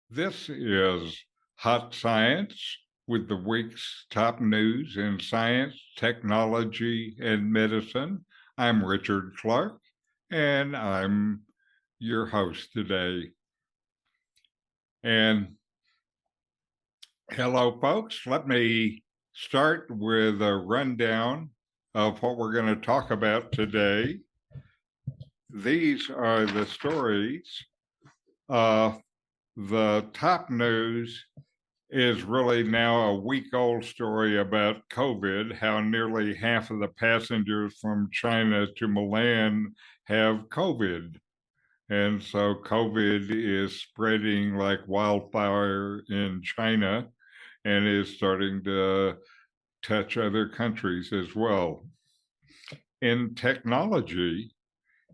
This is Hot Science with the week's top news in science, technology, and medicine. I'm Richard Clarke, and I'm your host today. And hello, folks. Let me start with a rundown of what we're going to talk about today. These are the stories. The top news is really now a week-old story about COVID, how nearly half of the passengers from China to Milan have COVID. And so COVID is spreading like wildfire in China and is starting to touch other countries as well. In technology,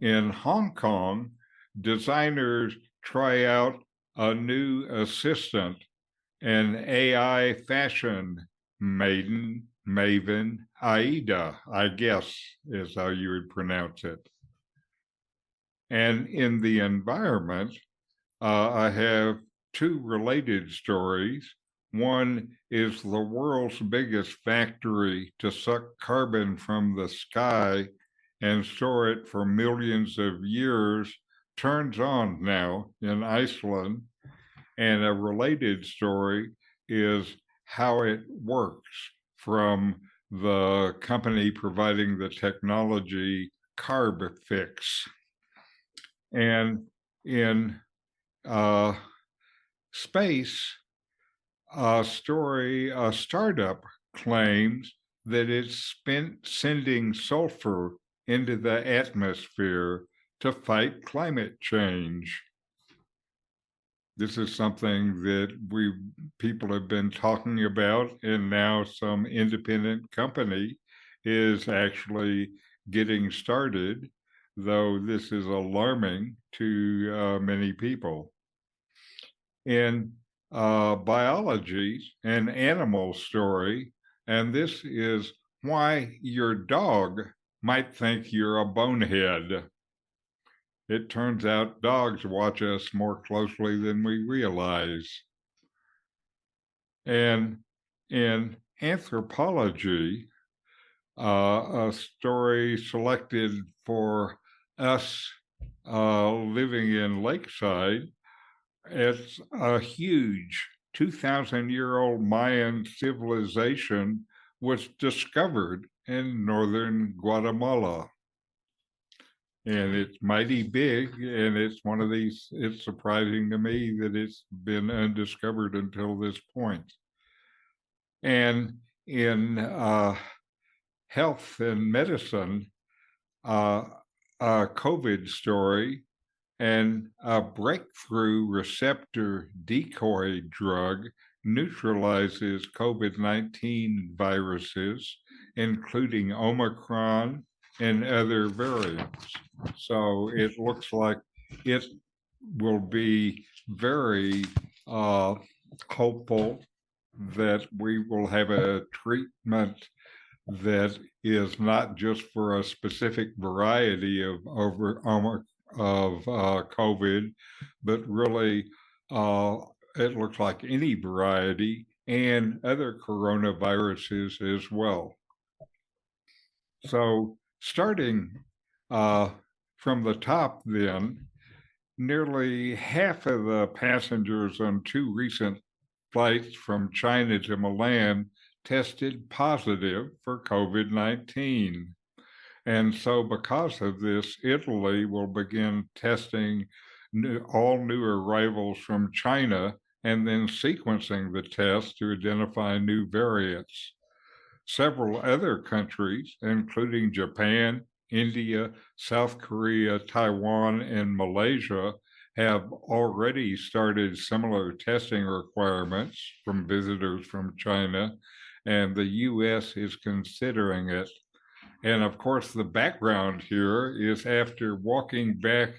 in Hong Kong, designers try out a new assistant, an AI fashion maven, Aida, I guess is how you would pronounce it. And in the environment, I have two related stories. One is the world's biggest factory to suck carbon from the sky and store it for millions of years turns on now in Iceland. And a related story is how it works from the company providing the technology, CarbFix. And in space, a startup claims that it's sending sulfur into the atmosphere to fight climate change. This is something that people have been talking about, and now some independent company is actually getting started, though this is alarming to many people. In biology, an animal story, and this is why your dog might think you're a bonehead. It turns out dogs watch us more closely than we realize. And in anthropology, a story selected for us living in Lakeside, it's a huge 2,000-year-old Mayan civilization was discovered in northern Guatemala. And it's mighty big, and it's one of these, it's surprising to me that it's been undiscovered until this point. And in health and medicine, a COVID story and a breakthrough receptor decoy drug neutralizes COVID-19 viruses, including Omicron and other variants. So it looks like it will be very hopeful that we will have a treatment that is not just for a specific variety of COVID, but really it looks like any variety and other coronaviruses as well. So starting from the top then, nearly half of the passengers on two recent flights from China to Milan tested positive for COVID-19. And so because of this, Italy will begin testing all new arrivals from China and then sequencing the test to identify new variants. Several other countries, including Japan, India, South Korea, Taiwan, and Malaysia, have already started similar testing requirements from visitors from China, and the US is considering it. And of course, the background here is after walking back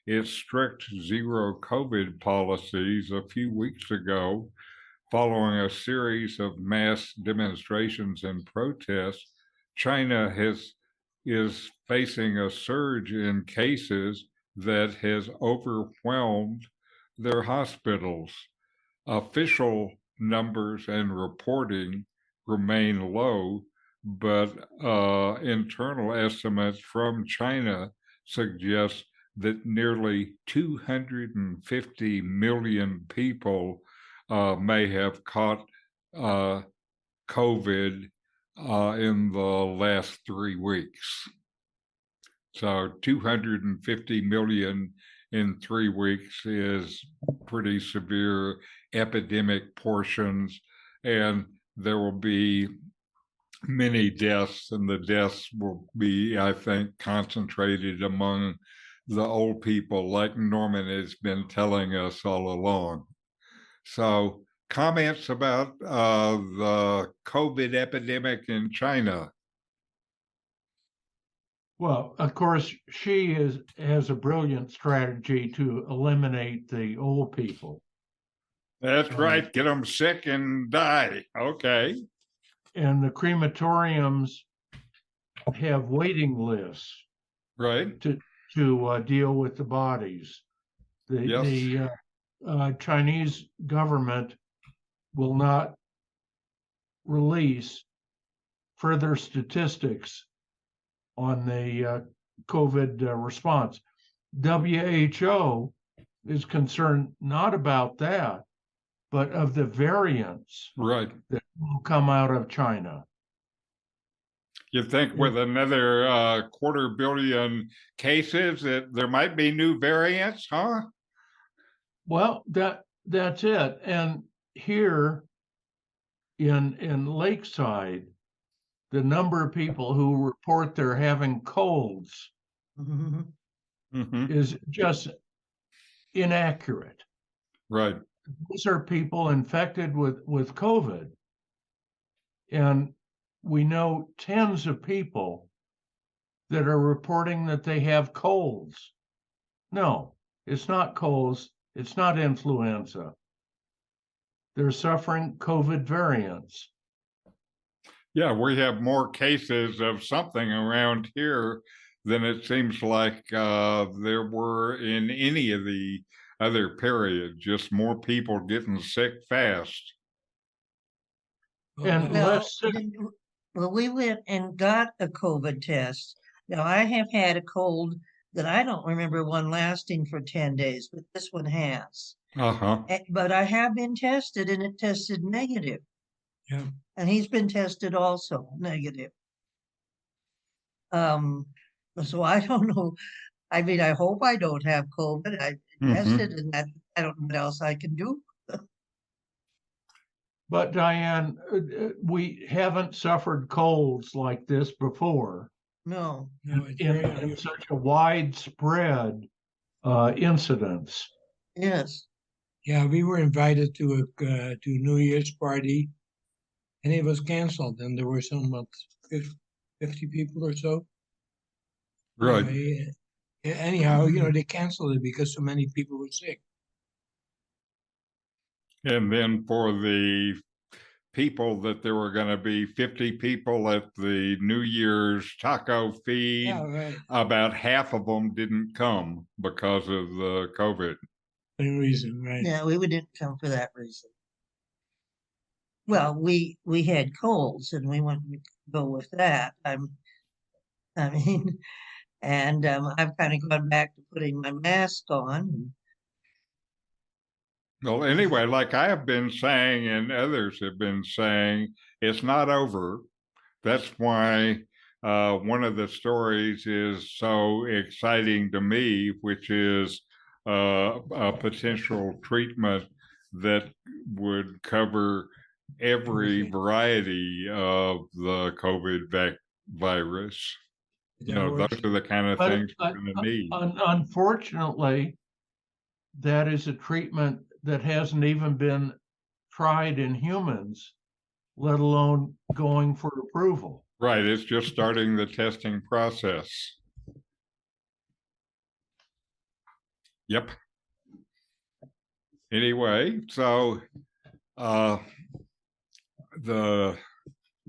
its strict zero COVID policies a few weeks ago, following a series of mass demonstrations and protests, China is facing a surge in cases that has overwhelmed their hospitals. official numbers and reporting remain low, but internal estimates from China suggest that nearly 250 million people may have caught COVID in the last 3 weeks. So 250 million in 3 weeks is pretty severe epidemic portions, and there will be many deaths, and the deaths will be, I think, concentrated among the old people, like Norman has been telling us all along. So, comments about the COVID epidemic in China? Well, of course, she has a brilliant strategy to eliminate the old people. That's right. Get them sick and die. Okay. And the crematoriums have waiting lists Right. to deal with the bodies. The Chinese government will not release further statistics on the COVID response. WHO is concerned not about that, but of the variants Right. that will come out of China. You think with another 250 million cases that there might be new variants, huh? Well, that's it. And here in Lakeside, the number of people who report they're having colds is just inaccurate. Right. These are people infected with COVID. And we know tens of people that are reporting that they have colds. No, it's not colds. It's not influenza. They're suffering COVID variants. Yeah, we have more cases of something around here than it seems like there were in any of the other periods, just more people getting sick fast. And well, we went and got a COVID test. Now, I have had a cold that I don't remember one lasting for 10 days, but this one has. Uh-huh. But I have been tested and it tested negative. Yeah. And he's been tested also negative. So I don't know. I mean, I hope I don't have COVID. I tested and that I don't know what else I can do. But Diane, we haven't suffered colds like this before. No. In such a widespread incidence. Yes. Yeah, we were invited to a New Year's party, and it was canceled. And there were some 50 people or so. Right. Anyhow, they canceled it because so many people were sick. And then for the people that there were going to be 50 people at the New Year's taco feed, about half of them didn't come because of the COVID. Same reason, right? Yeah, we didn't come for that reason. Well, we had colds and we went to go with that. I mean, and I've kind of gone back to putting my mask on. Well, anyway, like I have been saying and others have been saying, it's not over. That's why one of the stories is so exciting to me, which is a potential treatment that would cover every variety of the COVID virus. Those are the kind of things we're going to need. Unfortunately, that is a treatment that hasn't even been tried in humans, let alone going for approval. Right, it's just starting the testing process. Yep. Anyway, so the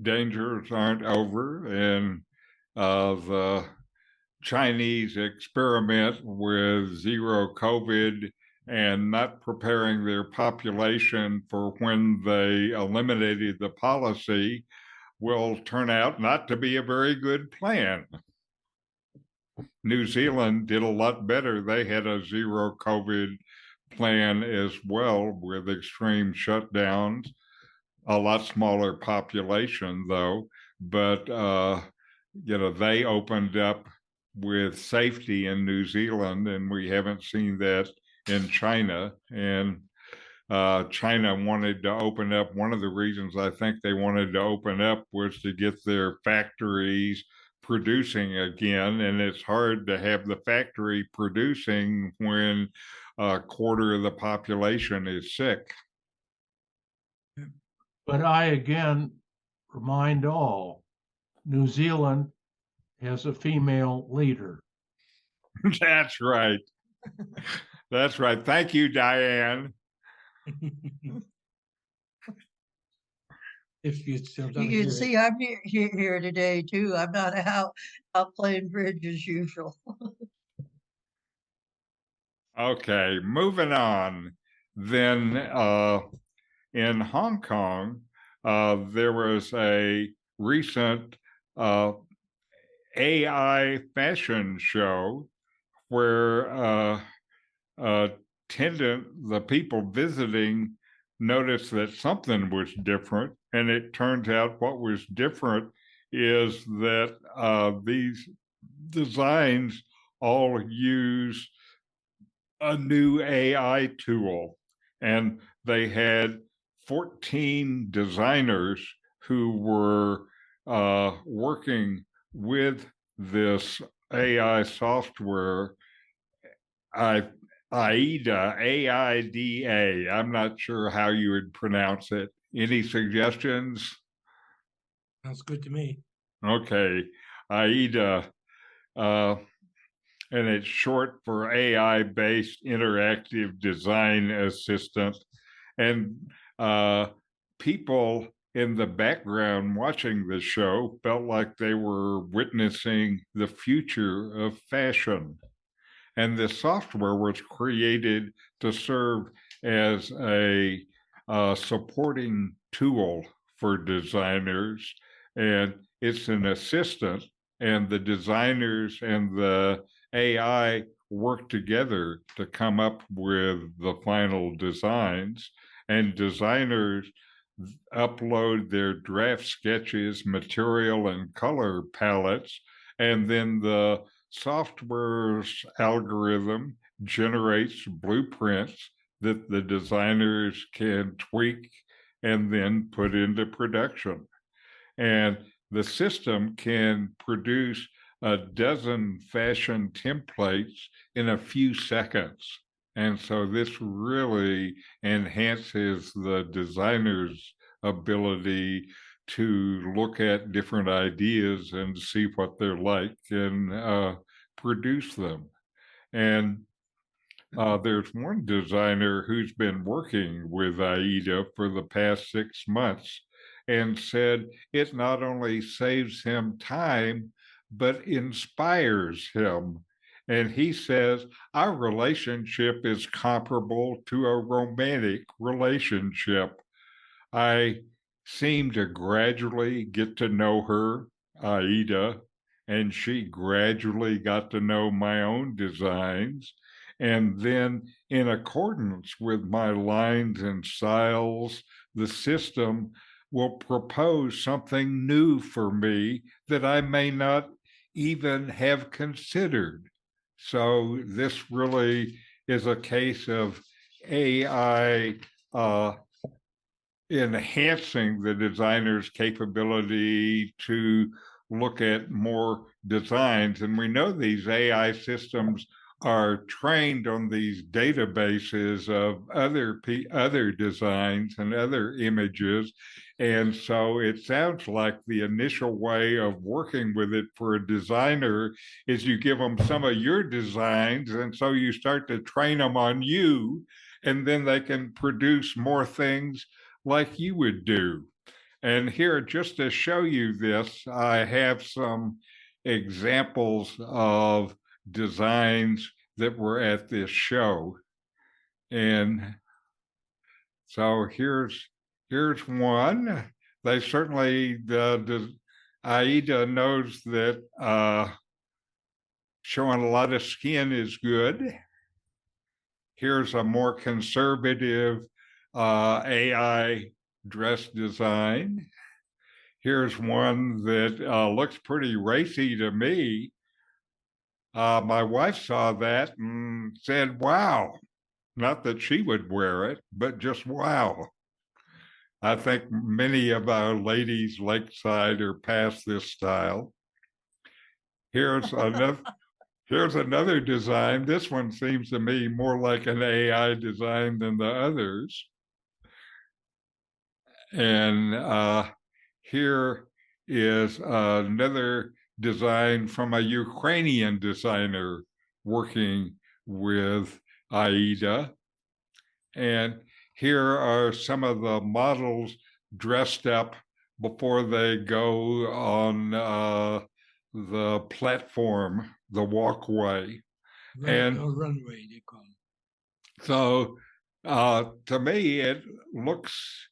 dangers aren't over, and the Chinese experiment with zero COVID and not preparing their population for when they eliminated the policy will turn out not to be a very good plan. New Zealand did a lot better. They had a zero COVID plan as well with extreme shutdowns, a lot smaller population though, but they opened up with safety in New Zealand, and we haven't seen that in China. And China wanted to open up. One of the reasons I think they wanted to open up was to get their factories producing again. And it's hard to have the factory producing when a quarter of the population is sick. But I again remind all, New Zealand has a female leader. That's right. That's right. Thank you, Diane. If you still You don't can hear it. see I'm here today too. I'm not out playing bridge as usual. Okay, moving on. Then in Hong Kong, there was a recent AI fashion show where the people visiting noticed that something was different, and it turns out what was different is that these designs all use a new AI tool, and they had 14 designers who were working with this AI software. AIDA, AIDA. I'm not sure how you would pronounce it. Any suggestions? Sounds good to me. Okay, AIDA. And it's short for AI-based interactive design assistant. And people in the background watching the show felt like they were witnessing the future of fashion. And this software was created to serve as a supporting tool for designers. And it's an assistant, and the designers and the AI work together to come up with the final designs. And designers upload their draft sketches, material, and color palettes, and then the software's algorithm generates blueprints that the designers can tweak and then put into production. And the system can produce a dozen fashion templates in a few seconds. And so this really enhances the designer's ability to look at different ideas and see what they're like and produce them. And there's one designer who's been working with AIDA for the past 6 months and said it not only saves him time, but inspires him. And he says, our relationship is comparable to a romantic relationship. I seem to gradually get to know her, Aida, and she gradually got to know my own designs. And then, in accordance with my lines and styles, the system will propose something new for me that I may not even have considered. So, this really is a case of AI enhancing the designer's capability to look at more designs. And we know these AI systems are trained on these databases of other designs and other images. And so it sounds like the initial way of working with it for a designer is you give them some of your designs, and so you start to train them on you, and then they can produce more things like you would do. And here, just to show you this, I have some examples of designs that were at this show. And so here's one. They certainly the AIDA knows that showing a lot of skin is good. Here's a more conservative AI dress design. Here's one that looks pretty racy to me. My wife saw that and said, wow. Not that she would wear it, but just wow. I think many of our ladies lakeside are past this style. Here's another design. This one seems to me more like an AI design than the others. And here is another design from a Ukrainian designer working with AIDA. And here are some of the models dressed up before they go on the platform, the walkway. And runway, they call it. so to me, it looks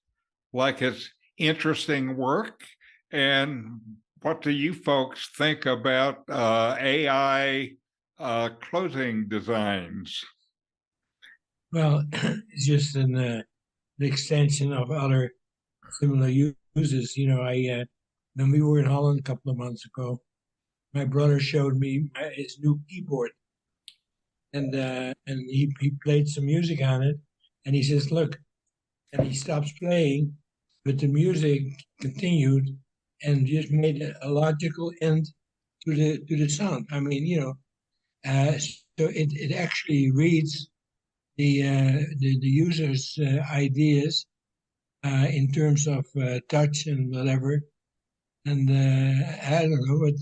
like it's interesting work. And what do you folks think about AI clothing designs? Well, it's just an extension of other similar uses. You know, when we were in Holland a couple of months ago, my brother showed me his new keyboard, and he played some music on it, and he says, "Look," and he stops playing, but the music continued and just made a logical end to the sound. I mean, you know, so it actually reads the user's ideas in terms of touch and whatever. And I don't know, but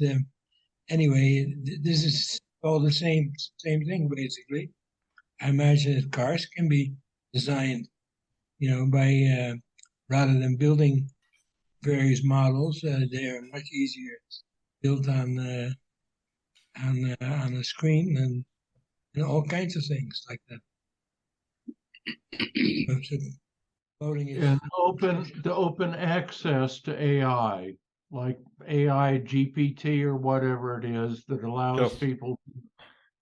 anyway, this is all the same thing basically. I imagine that cars can be designed, you know, by rather than building various models, they are much easier built on a screen and all kinds of things like that. So voting is And open access to AI, like AI GPT or whatever it is that allows Yes. people to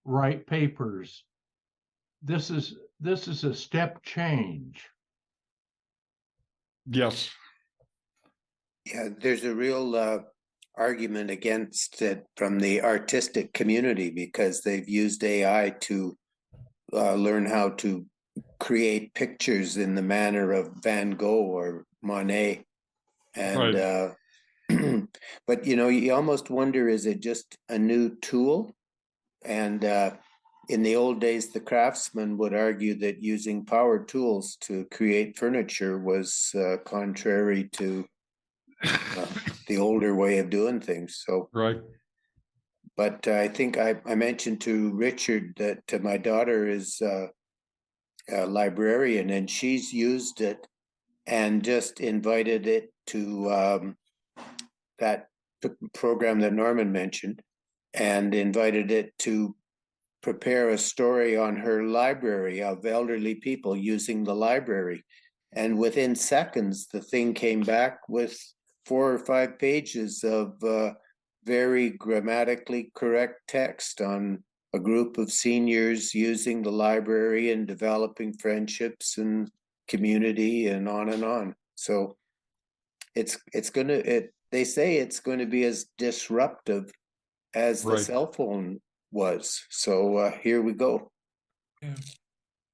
write papers. This is a step change. Yes. Yeah, there's a real argument against it from the artistic community because they've used AI to learn how to create pictures in the manner of Van Gogh or Monet. And but you know, you almost wonder, is it just a new tool? And in the old days, the craftsman would argue that using power tools to create furniture was contrary to the older way of doing things. So, right. But I think I mentioned to Richard that my daughter is a librarian and she's used it and just invited it to that program that Norman mentioned and invited it to prepare a story on her library of elderly people using the library. And within seconds, the thing came back with 4 or 5 pages of very grammatically correct text on a group of seniors using the library and developing friendships and community and on and on. So they say it's going to be as disruptive as the cell phone was. So here we go. Yeah.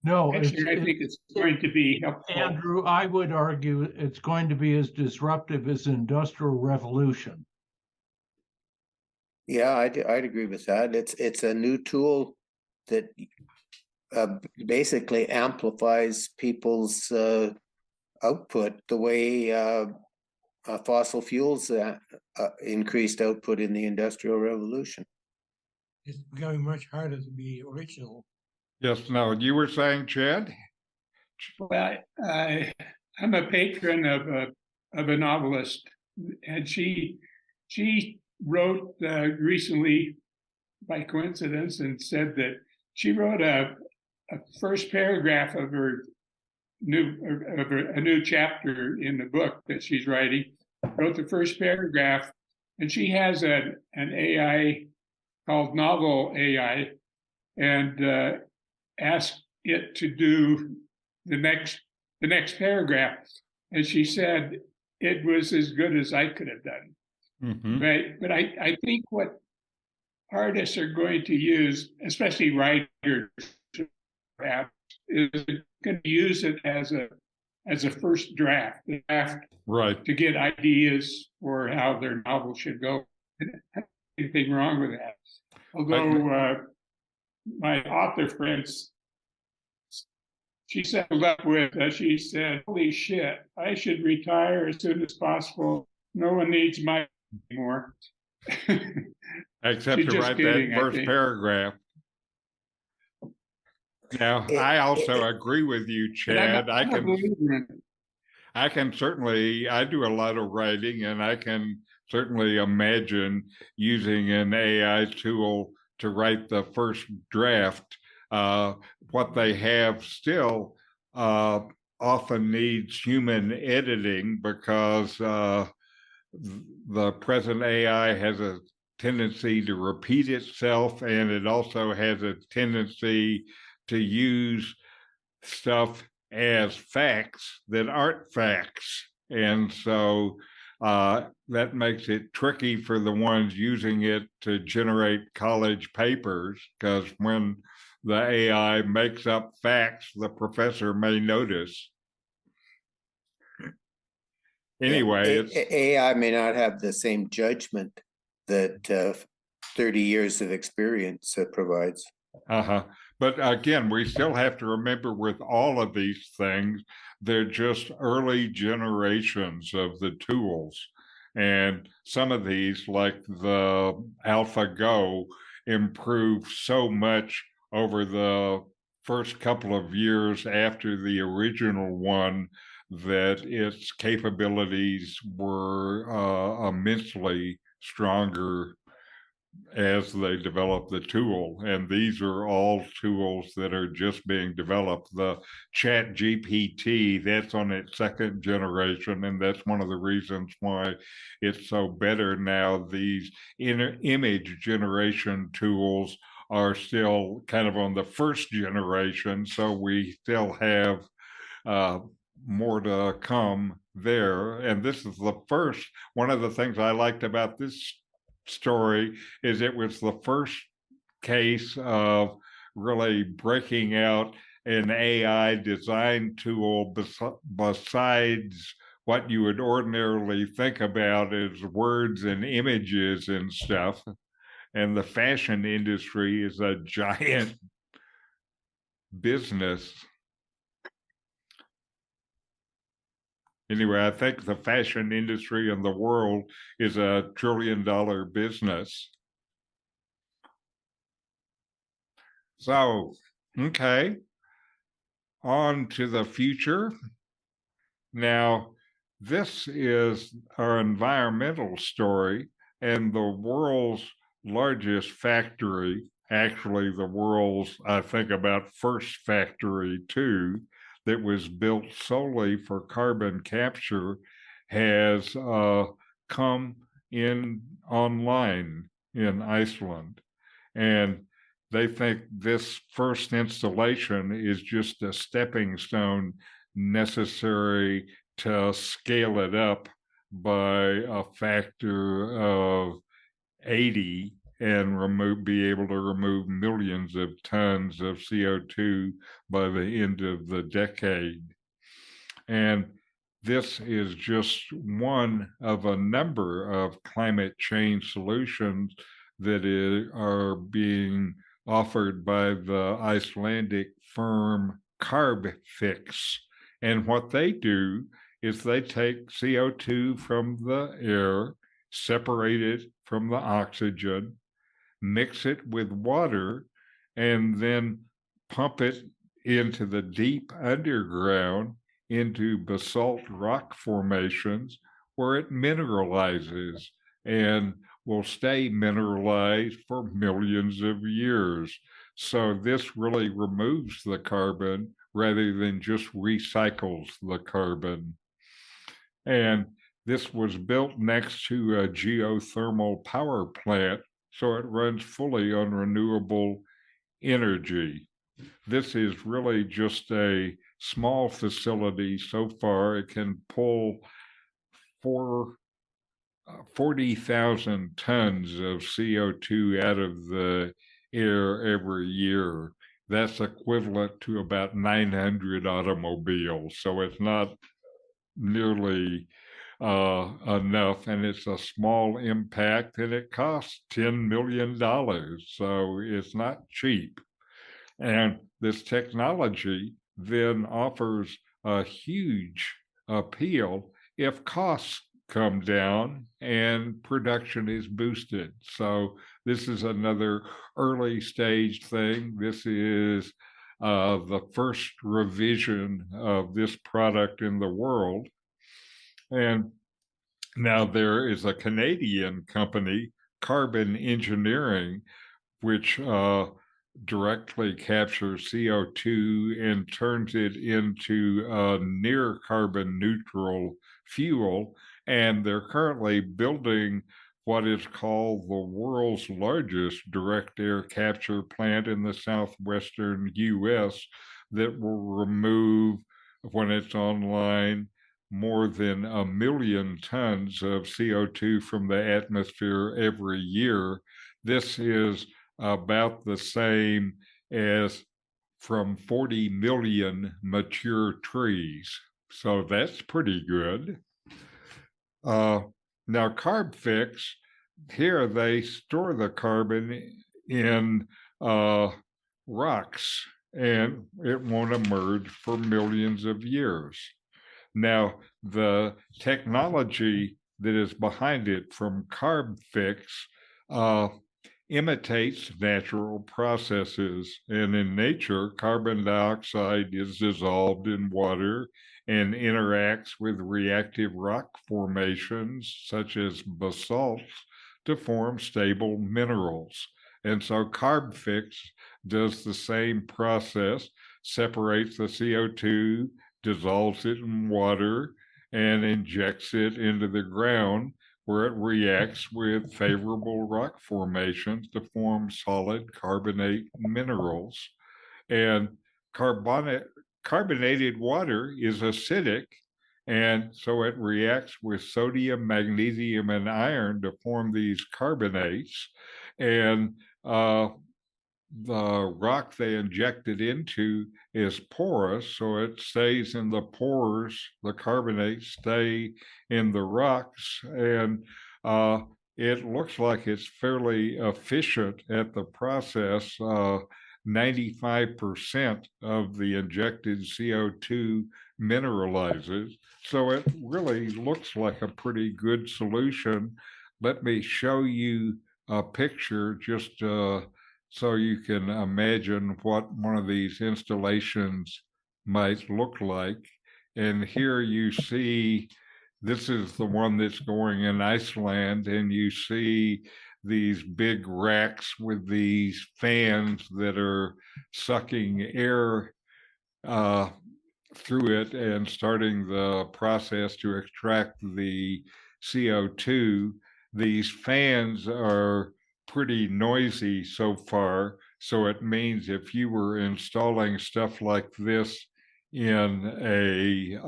No, Actually, I think it's going to be helpful. Andrew, I would argue it's going to be as disruptive as the Industrial Revolution. Yeah, I'd agree with that. It's a new tool that basically amplifies people's output the way fossil fuels increased output in the Industrial Revolution. It's becoming much harder to be original. Yes. No, you were saying, Chad? Well, I'm a patron of a novelist, and she wrote recently, by coincidence, and said that she wrote a first paragraph of her a new chapter in the book that she's writing. Wrote the first paragraph, and she has an AI called Novel AI, and asked it to do the next paragraph, and she said it was as good as I could have done. But I think what artists are going to use, especially writers, is going to use it as a first draft Right. to get ideas for how their novel should go. Anything wrong with that? Although my author friends, she settled up with, she said, "Holy shit, I should retire as soon as possible. No one needs my anymore." Except She's to just write kidding, that I first think. paragraph. Now, I also agree with you, Chad. I'm a believer in it. I can certainly, I do a lot of writing, and I can certainly imagine using an AI tool to write the first draft. What they have still often needs human editing because the present AI has a tendency to repeat itself, and it also has a tendency to use stuff as facts that aren't facts. And so that makes it tricky for the ones using it to generate college papers, because when the AI makes up facts, the professor may notice. Anyway, AI may not have the same judgment that 30 years of experience provides. But again, we still have to remember with all of these things, they're just early generations of the tools. And some of these, like the AlphaGo, improve so much over the first couple of years after the original one that its capabilities were immensely stronger as they develop the tool. And these are all tools that are just being developed. The Chat GPT, that's on its second generation, and that's one of the reasons why it's so better now. These image generation tools are still kind of on the first generation, so we still have more to come there. And this is the first, one of the things I liked about this story is it was the first case of really breaking out an AI design tool besides what you would ordinarily think about as words and images and stuff. And the fashion industry is a giant business. Anyway, I think the fashion industry in the world is a $1 trillion business. So, okay, on to the future. Now, this is our environmental story, and the world's largest factory, actually the world's, I think, about first factory too, that was built solely for carbon capture, has come in online in Iceland. And they think this first installation is just a stepping stone necessary to scale it up by a factor of 80 and be able to remove millions of tons of CO2 by the end of the decade. And this is just one of a number of climate change solutions that are being offered by the Icelandic firm Carbfix. And what they do is they take CO2 from the air, separate it from the oxygen, mix it with water, and then pump it into the deep underground into basalt rock formations where it mineralizes and will stay mineralized for millions of years. So this really removes the carbon rather than just recycles the carbon. And this was built next to a geothermal power plant, so it runs fully on renewable energy. This is really just a small facility so far. It can pull 40,000 tons of CO2 out of the air every year. That's equivalent to about 900 automobiles. So it's not nearly enough, and it's a small impact, and it costs $10 million. So it's not cheap. And this technology then offers a huge appeal if costs come down and production is boosted. So this is another early stage thing. This is the first revision of this product in the world. And now there is a Canadian company, Carbon Engineering, which directly captures CO2 and turns it into a near carbon neutral fuel. And they're currently building what is called the world's largest direct air capture plant in the southwestern US that will remove, when it's online, more than 1 million tons of CO2 from the atmosphere every year. This is about the same as from 40 million mature trees. So that's pretty good. Now, CarbFix, here they store the carbon in rocks, and it won't emerge for millions of years. Now, the technology that is behind it from CarbFix imitates natural processes. And in nature, carbon dioxide is dissolved in water and interacts with reactive rock formations, such as basalts, to form stable minerals. And so CarbFix does the same process, separates the CO2, dissolves it in water, and injects it into the ground, where it reacts with favorable rock formations to form solid carbonate minerals. And carbonated water is acidic, and so it reacts with sodium, magnesium, and iron to form these carbonates. And the rock they inject it into is porous, so it stays in the pores. The carbonates stay in the rocks, and it looks like it's fairly efficient at the process. 95% of the injected CO2 mineralizes, so it really looks like a pretty good solution. Let me show you a picture just so you can imagine what one of these installations might look like. And here you see, this is the one that's going in Iceland, and you see these big racks with these fans that are sucking air through it and starting the process to extract the CO2. These fans are pretty noisy so far. So it means if you were installing stuff like this in a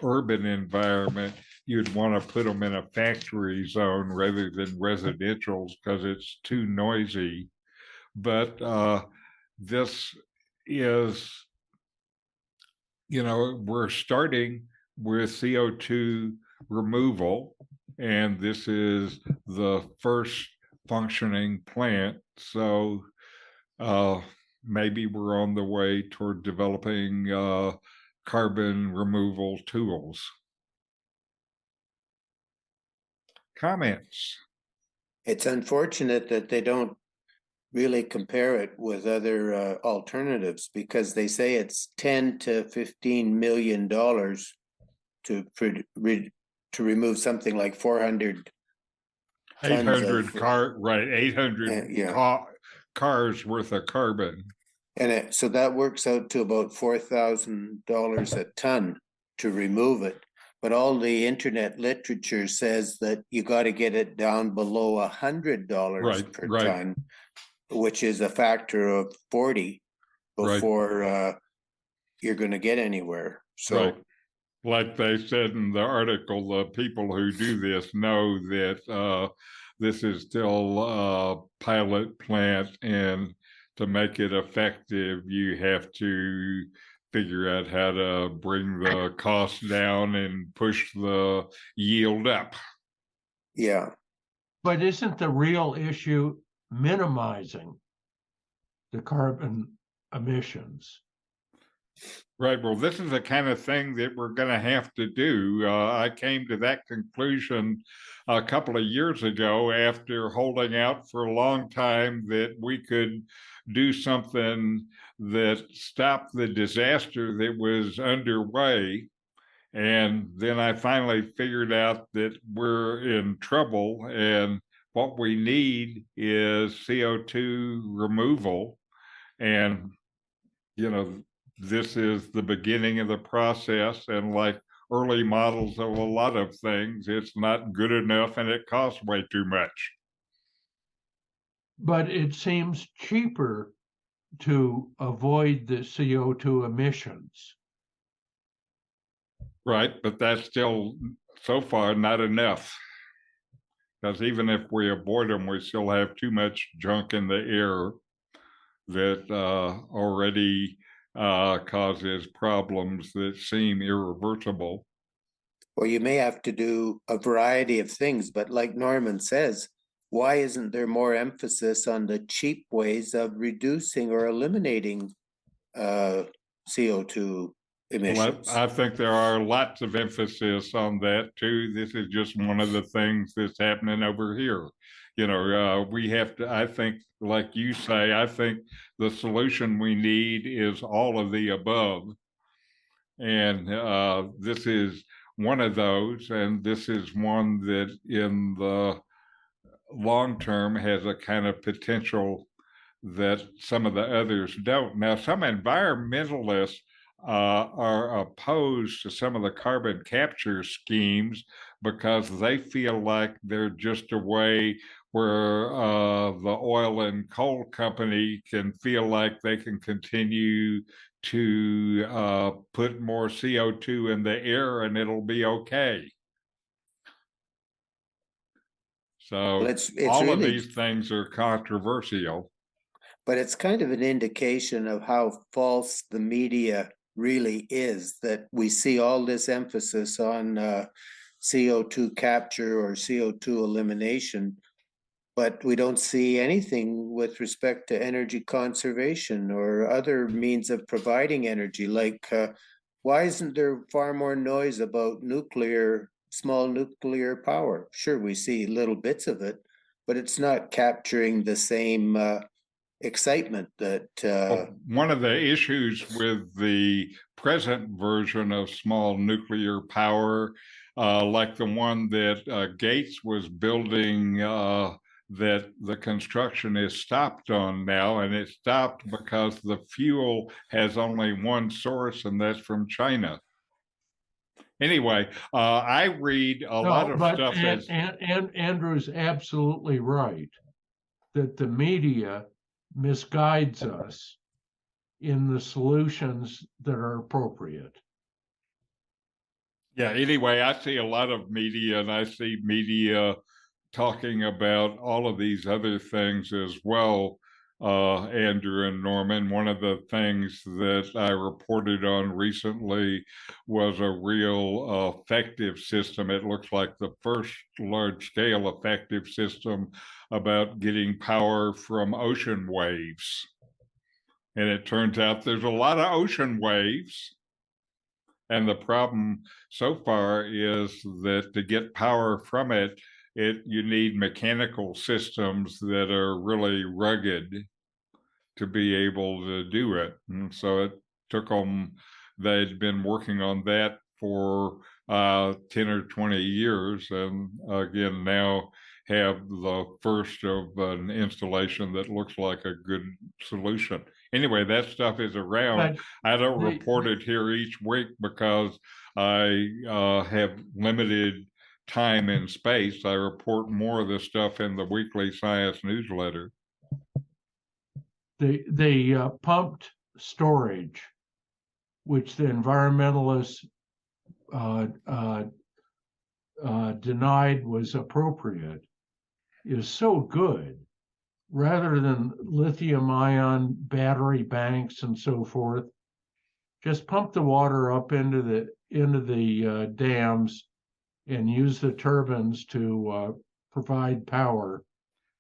urban environment, you'd want to put them in a factory zone rather than residentials because it's too noisy. But this is, we're starting with CO2 removal, and this is the first functioning plant. So maybe we're on the way toward developing carbon removal tools. Comments? It's unfortunate that they don't really compare it with other alternatives, because they say it's $10 to $15 million to remove something like 400 tons 800 of, 800 yeah. cars worth of carbon. And so that works out to about $4,000 a ton to remove it. But all the internet literature says that you got to get it down below $100 Right, per right. ton, which is a factor of 40 Right. before you're going to get anywhere. So, Right. Like they said in the article, the people who do this know that this is still a pilot plant, and to make it effective, you have to figure out how to bring the cost down and push the yield up. yeah. But isn't the real issue minimizing the carbon emissions? Right. Well, this is the kind of thing that we're going to have to do. I came to that conclusion a couple of years ago after holding out for a long time that we could do something that stopped the disaster that was underway. And then I finally figured out that we're in trouble, and what we need is CO2 removal. And this is the beginning of the process. And like early models of a lot of things, it's not good enough and it costs way too much. But it seems cheaper to avoid the CO2 emissions. Right. But that's still so far not enough. Because even if we avoid them, we still have too much junk in the air that already causes problems that seem irreversible. Well, you may have to do a variety of things, but like Norman says, why isn't there more emphasis on the cheap ways of reducing or eliminating CO2 emissions? Well, I think there are lots of emphasis on that too. This is just one of the things that's happening over here. We have to, I think, like you say, I think the solution we need is all of the above. And this is one of those, and this is one that in the long term has a kind of potential that some of the others don't. Now, some environmentalists are opposed to some of the carbon capture schemes because they feel like they're just a way where the oil and coal company can feel like they can continue to put more CO2 in the air and it'll be okay. So Well, it's all of really, these things are controversial. but it's kind of an indication of how false the media really is, that we see all this emphasis on CO2 capture or CO2 elimination, but we don't see anything with respect to energy conservation or other means of providing energy. Like, why isn't there far more noise about small nuclear power? Sure, we see little bits of it, but it's not capturing the same excitement that. One of the issues with the present version of small nuclear power, like the one that Gates was building, that the construction is stopped on now, and it stopped because the fuel has only one source, and that's from China. Anyway, I read a lot of stuff as Andrew's absolutely right that the media misguides us in the solutions that are appropriate. yeah. Anyway, I see a lot of media, and I see media talking about all of these other things as well, Andrew and Norman. One of the things that I reported on recently was a real effective system. It looks like the first large-scale effective system about getting power from ocean waves. And it turns out there's a lot of ocean waves. And the problem so far is that to get power from it, you need mechanical systems that are really rugged to be able to do it. And so it took them, they'd been working on that for 10 or 20 years. And again, now have the first of an installation that looks like a good solution. Anyway, that stuff is around. But I don't the- report it here each week because I have limited time and space. I report more of the stuff in the weekly science newsletter. the pumped storage, which the environmentalists denied was appropriate, is so good. Rather than lithium ion battery banks and so forth, just pump the water up into the dams and use the turbines to provide power.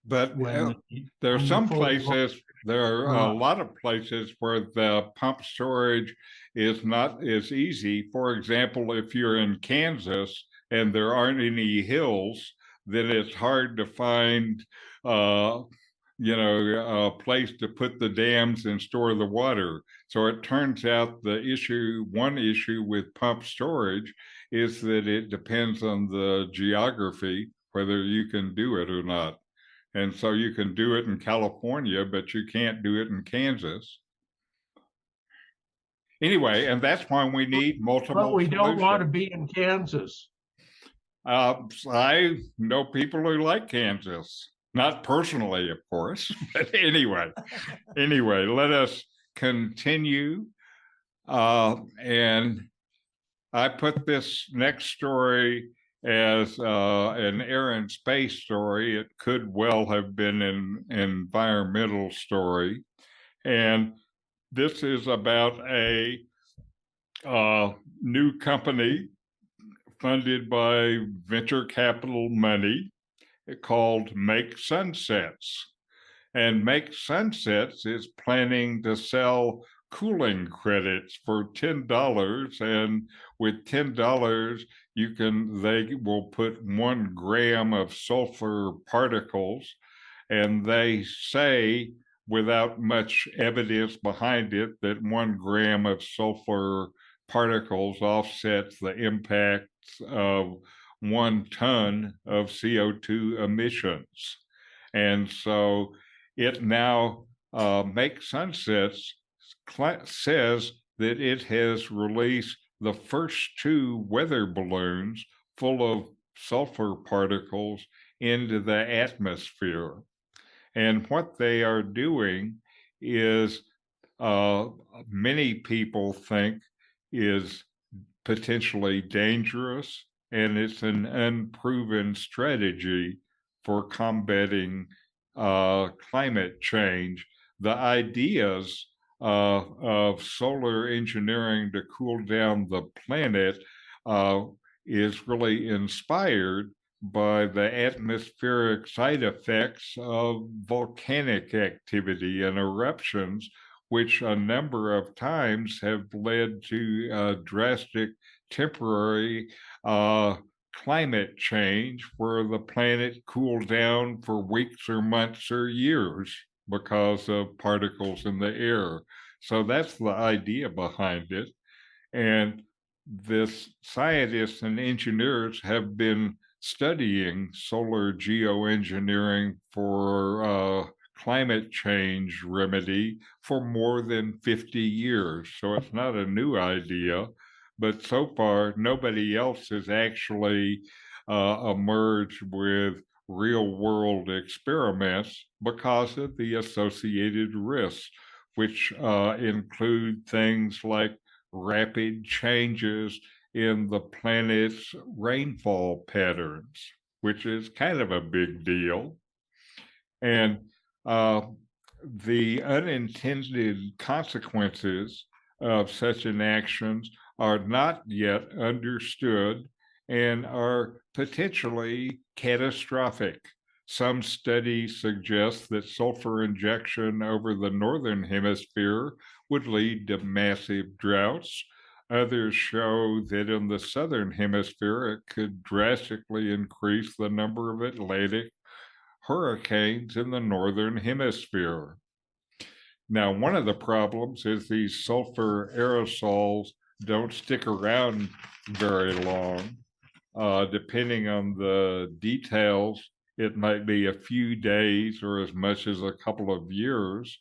But When there are when the some full- places, there are a Right. lot of places where the pump storage is not as easy. For example, if you're in Kansas and there aren't any hills, then it's hard to find, a place to put the dams and store the water. So it turns out one issue with pump storage is that it depends on the geography, whether you can do it or not. And so you can do it in California, but you can't do it in Kansas. Anyway, and that's why we need multiple But we don't want to solutions. be in Kansas. I know people who like Kansas, not personally, of course, but anyway, let us continue. And I put this next story as an air and space story. It could well have been an environmental story. And this is about a new company funded by venture capital money called Make Sunsets. And Make Sunsets is planning to sell cooling credits for $10. And with $10, they will put 1 gram of sulfur particles. And they say, without much evidence behind it, that 1 gram of sulfur particles offsets the impacts of 1 ton of CO2 emissions. And so it now Make Sunsets says that it has released the first 2 weather balloons full of sulfur particles into the atmosphere. And what they are doing is many people think is potentially dangerous, and it's an unproven strategy for combating climate change. The ideas of solar engineering to cool down the planet is really inspired by the atmospheric side effects of volcanic activity and eruptions, which a number of times have led to drastic temporary climate change where the planet cooled down for weeks or months or years because of particles in the air. So that's the idea behind it. And this scientists and engineers have been studying solar geoengineering for climate change remedy for more than 50 years. So it's not a new idea, but so far nobody else has actually emerged with real world experiments because of the associated risks, which include things like rapid changes in the planet's rainfall patterns, which is kind of a big deal. And the unintended consequences of such an actions are not yet understood and are potentially catastrophic. Some studies suggest that sulfur injection over the northern hemisphere would lead to massive droughts. Others show that in the southern hemisphere, it could drastically increase the number of Atlantic hurricanes in the northern hemisphere. Now, one of the problems is these sulfur aerosols don't stick around very long. Depending on the details, It might be a few days or as much as a couple of years.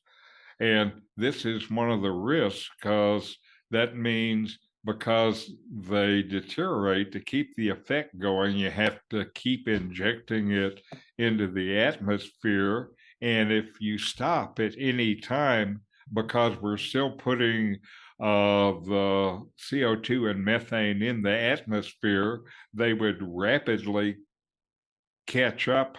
And this is one of the risks because that means because they deteriorate, to keep the effect going, you have to keep injecting it into the atmosphere. And if you stop at any time, because we're still putting the CO2 and methane in the atmosphere, they would rapidly catch up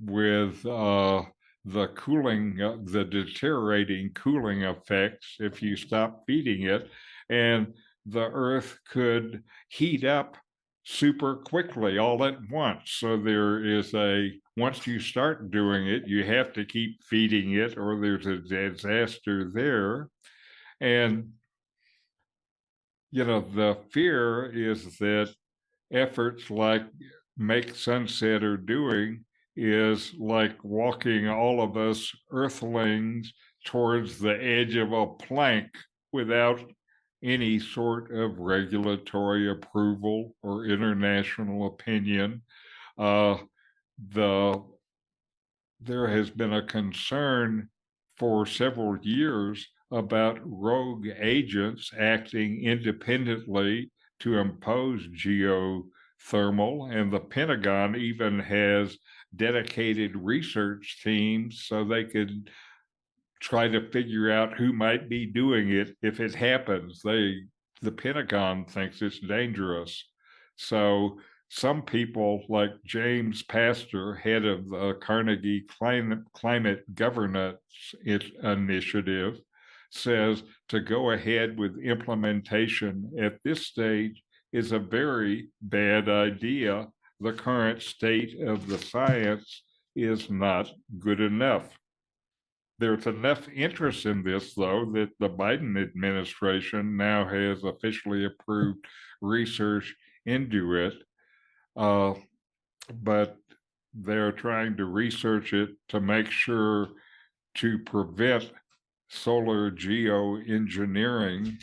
with the cooling, the deteriorating cooling effects if you stop feeding it. And the earth could heat up super quickly all at once. So there is once you start doing it, you have to keep feeding it or there's a disaster there. And, the fear is that efforts like Make Sunset are doing is like walking all of us earthlings towards the edge of a plank without any sort of regulatory approval or international opinion. Uh, the there has been a concern for several years about rogue agents acting independently to impose geothermal, and the Pentagon even has dedicated research teams so they could try to figure out who might be doing it if it happens. The Pentagon thinks it's dangerous. So some people like James Pastor, head of the Carnegie Climate Governance Initiative, says to go ahead with implementation at this stage is a very bad idea. The current state of the science is not good enough. There's enough interest in this, though, that the Biden administration now has officially approved research into it. But they're trying to research it to make sure to prevent solar geoengineering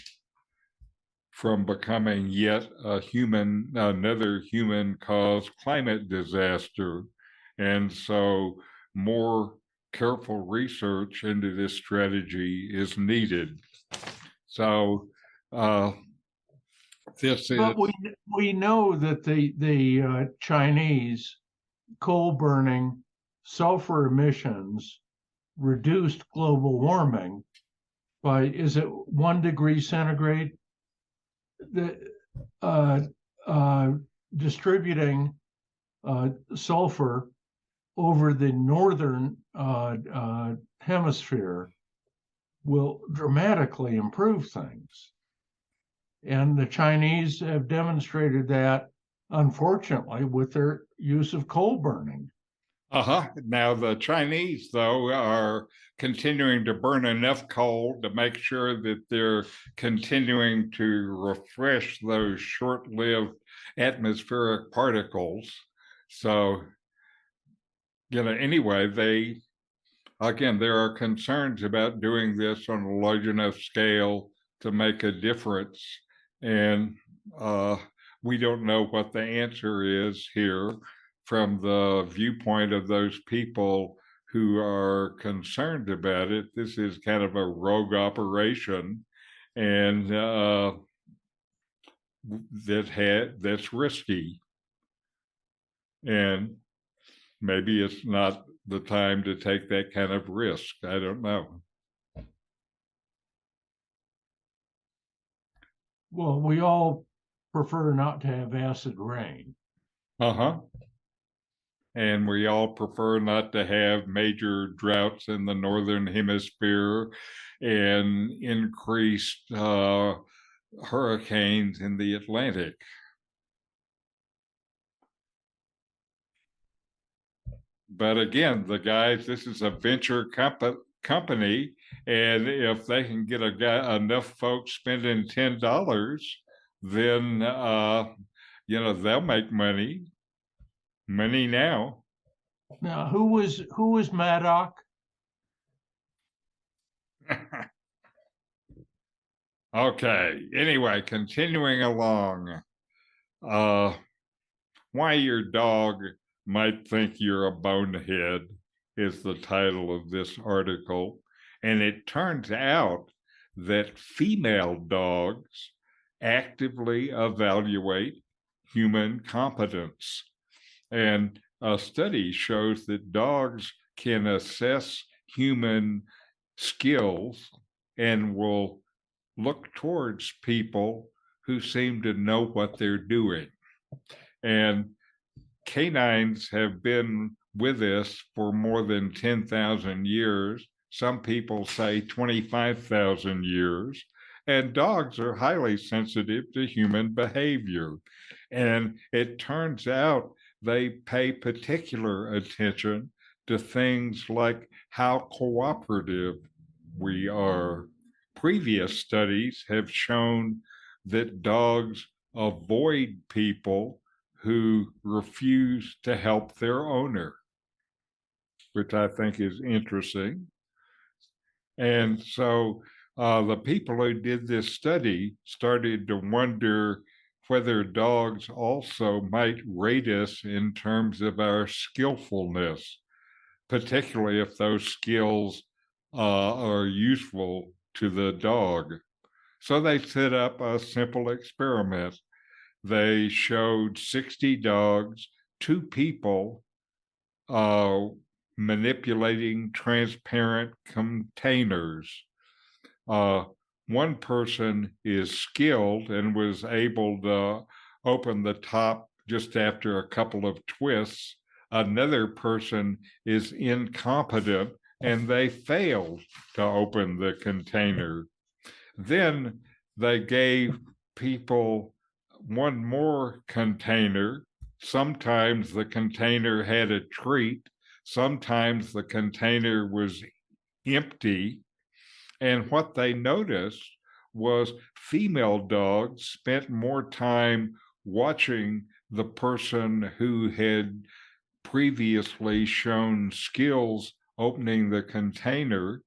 from becoming yet another human caused climate disaster. And so more careful research into this strategy is needed. So this is. But we know that the Chinese coal burning, sulfur emissions reduced global warming by, is it 1 degree centigrade? Distributing sulfur over the northern hemisphere will dramatically improve things. And the Chinese have demonstrated that, unfortunately, with their use of coal burning. Now, the Chinese, though, are continuing to burn enough coal to make sure that they're continuing to refresh those short-lived atmospheric particles. So, anyway, there are concerns about doing this on a large enough scale to make a difference. And we don't know what the answer is here from the viewpoint of those people who are concerned about it. This is kind of a rogue operation, and that's risky. And maybe it's not the time to take that kind of risk. I don't know. Well, we all prefer not to have acid rain. And we all prefer not to have major droughts in the northern hemisphere and increased hurricanes in the Atlantic. But again, this is a venture company, and if they can get enough folks spending $10, then they'll make money now. Now, who was Maddox? Okay. Anyway, continuing along. Why your dog might think you're a bonehead, is the title of this article. And it turns out that female dogs actively evaluate human competence. And a study shows that dogs can assess human skills and will look towards people who seem to know what they're doing. And canines have been with us for more than 10,000 years. Some people say 25,000 years. And dogs are highly sensitive to human behavior. And it turns out they pay particular attention to things like how cooperative we are. Previous studies have shown that dogs avoid people who refuse to help their owner, which I think is interesting. And so the people who did this study started to wonder whether dogs also might rate us in terms of our skillfulness, particularly if those skills are useful to the dog. So they set up a simple experiment. They showed 60 dogs, 2 people manipulating transparent containers. One person is skilled and was able to open the top just after a couple of twists. Another person is incompetent and they failed to open the container. Then they gave people one more container. Sometimes the container had a treat. Sometimes the container was empty. And what they noticed was female dogs spent more time watching the person who had previously shown skills opening the container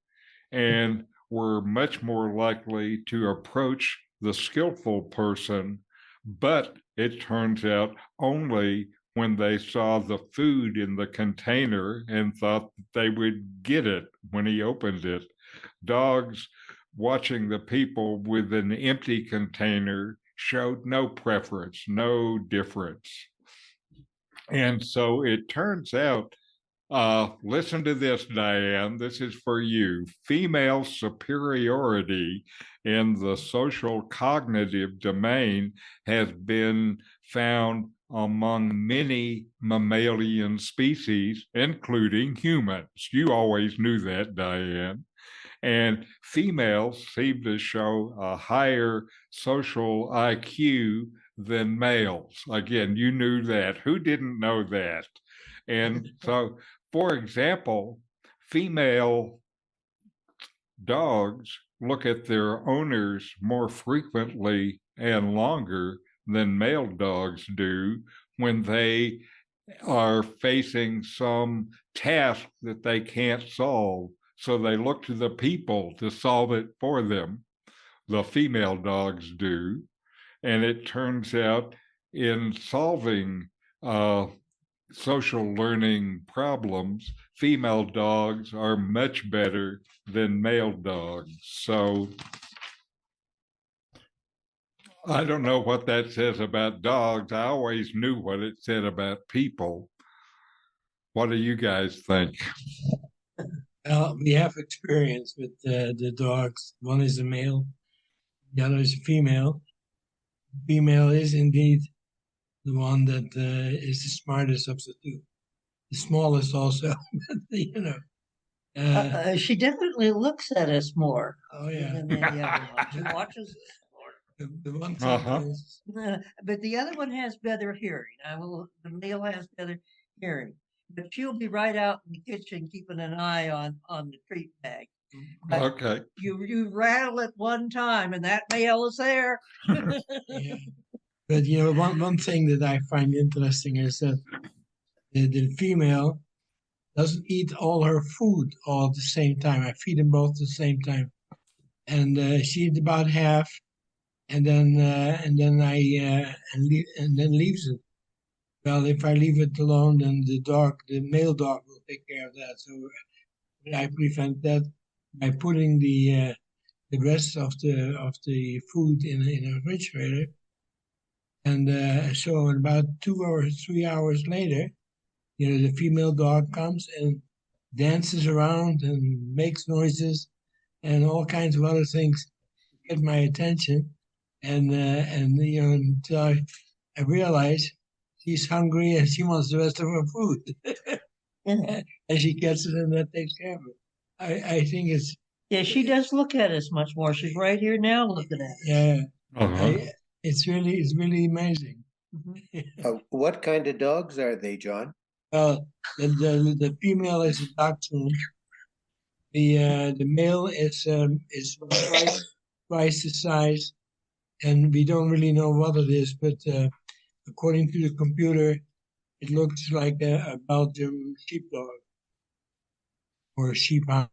and were much more likely to approach the skillful person, but it turns out only when they saw the food in the container and thought that they would get it when he opened it. Dogs watching the people with an empty container showed no preference, no difference. And so it turns out, listen to this, Diane, this is for you. Female superiority in the social cognitive domain has been found among many mammalian species, including humans. You always knew that, Diane. And females seem to show a higher social IQ than males. Again, you knew that. Who didn't know that? And so, for example, female dogs look at their owners more frequently and longer than male dogs do when they are facing some task that they can't solve. So they look to the people to solve it for them. The female dogs do. And it turns out in solving social learning problems, female dogs are much better than male dogs. So I don't know what that says about dogs. I always knew what it said about people. What do you guys think? Well, we have experience with the dogs. One is a male, the other is a female. Female is indeed the one that is the smartest of the two. The smallest also, you know. She definitely looks at us more Oh yeah. than the other one. She watches us The one thing is, more. But the other one has better hearing. The male has better hearing. But she'll be right out in the kitchen keeping an eye on the treat bag. But Okay. you rattle it one time and that male is there. yeah. But you know, one thing that I find interesting is that the female doesn't eat all her food all at the same time. I feed them both at the same time, and she eats about half, and then leaves it. Well, if I leave it alone, then the male dog will take care of that. So I prevent that by putting the rest of the food in a refrigerator. And so about 2 or 3 hours later, the female dog comes and dances around and makes noises and all kinds of other things to get my attention. And until I realize she's hungry and she wants the rest of her food. And she gets it and that takes care of it. I think it's Yeah, she does look at us much more. She's right here now looking at us. yeah, Uh-huh. it's really amazing. Mhm. What kind of dogs are they, John? Well, the female is a dachshund. The male is twice the size, and we don't really know what it is, but according to the computer, it looks like a Belgian sheepdog or a sheephound,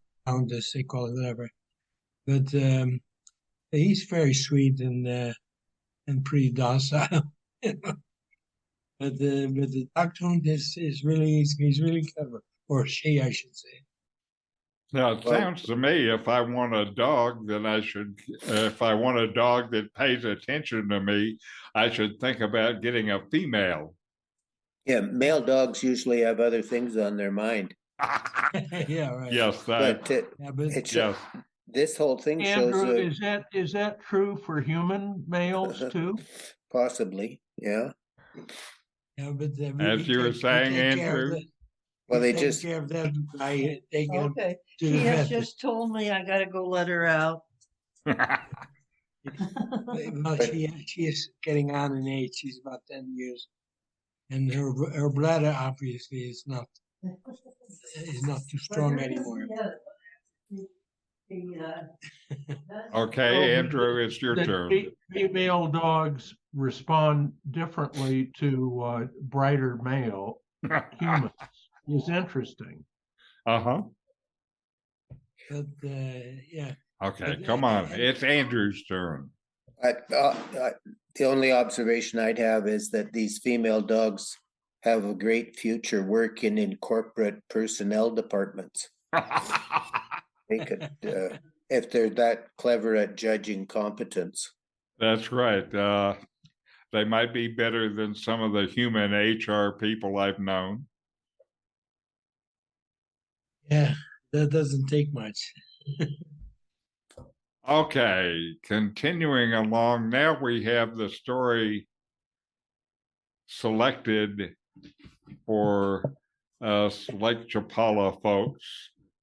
as they call it, whatever. But he's very sweet and pretty docile. But the dachshund is really he's really clever, or she, I should say. Now, it Well- sounds to me if I want a dog, then if I want a dog that pays attention to me, I should think about getting a female. Yeah, male dogs usually have other things on their mind. Yeah, right. Yes, But Yeah, but it yes. this whole thing shows Andrew, is that true for human males too? possibly, yeah. yeah, but As you were saying, Andrew. Well, they take just care of that by taking him Okay, to she the has vet. just told me I gotta go let her out. Well, she is getting on in age. She's about 10 years, and her bladder obviously is not too strong anymore. Okay, Andrew, it's your The turn. female dogs respond differently to brighter male humans. Is interesting. Uh-huh. But yeah, Okay, But, come on. uh, It's Andrew's turn. the only observation I'd have is that these female dogs have a great future working in corporate personnel departments. They could, if they're that clever at judging competence. That's right. They might be better than some of the human HR people I've known. yeah, that doesn't take much. Okay, continuing along. Now we have the story selected for us Lake Chapala folks.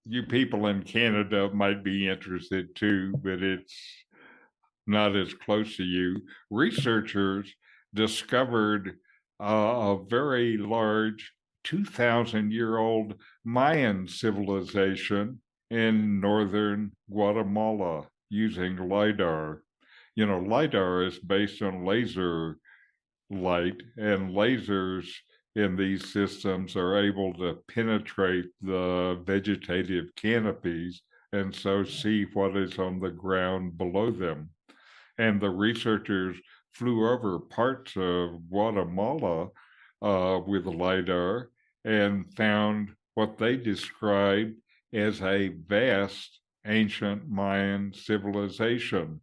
You people in Canada might be interested too, but it's not as close to you. Researchers discovered a very large 2,000-year-old Mayan civilization in northern Guatemala using LIDAR. LIDAR is based on laser light, and lasers in these systems are able to penetrate the vegetative canopies and so see what is on the ground below them. And the researchers flew over parts of Guatemala with LIDAR and found what they described as a vast ancient Mayan civilization.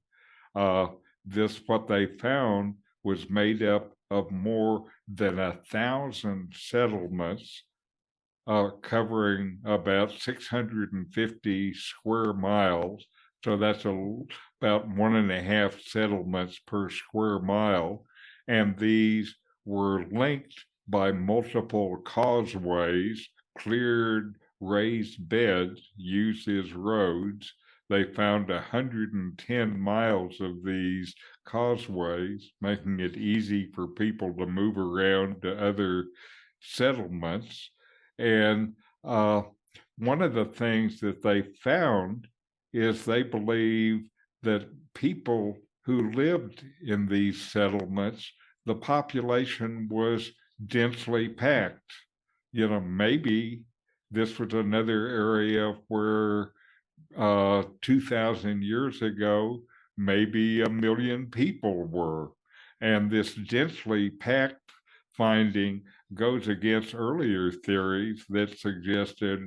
What they found was made up of more than 1,000 settlements covering about 650 square miles. So that's about 1.5 settlements per square mile. And these were linked by multiple causeways, cleared raised beds used as roads. They found 110 miles of these causeways, making it easy for people to move around to other settlements. And one of the things that they found is they believe that people who lived in these settlements, the population was densely packed. Maybe this was another area where 2,000 years ago, maybe 1 million people were. And this densely packed finding goes against earlier theories that suggested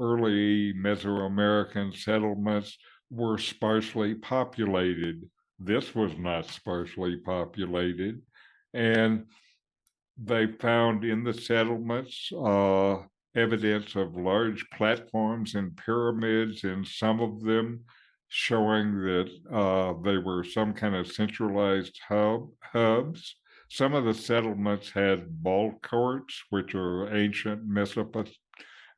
early Mesoamerican settlements were sparsely populated. This was not sparsely populated. And they found in the settlements evidence of large platforms and pyramids, and some of them showing that they were some kind of centralized hubs. Some of the settlements had ball courts, which are ancient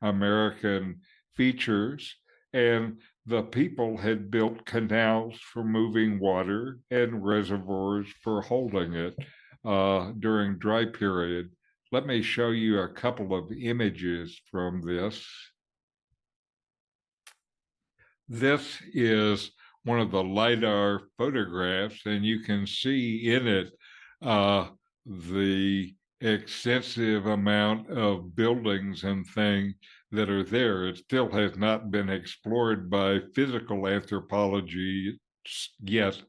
Mesoamerican features, and the people had built canals for moving water and reservoirs for holding it during dry period. Let me show you a couple of images from this. This is one of the LiDAR photographs, and you can see in it the extensive amount of buildings and things that are there. It still has not been explored by physical anthropology yet.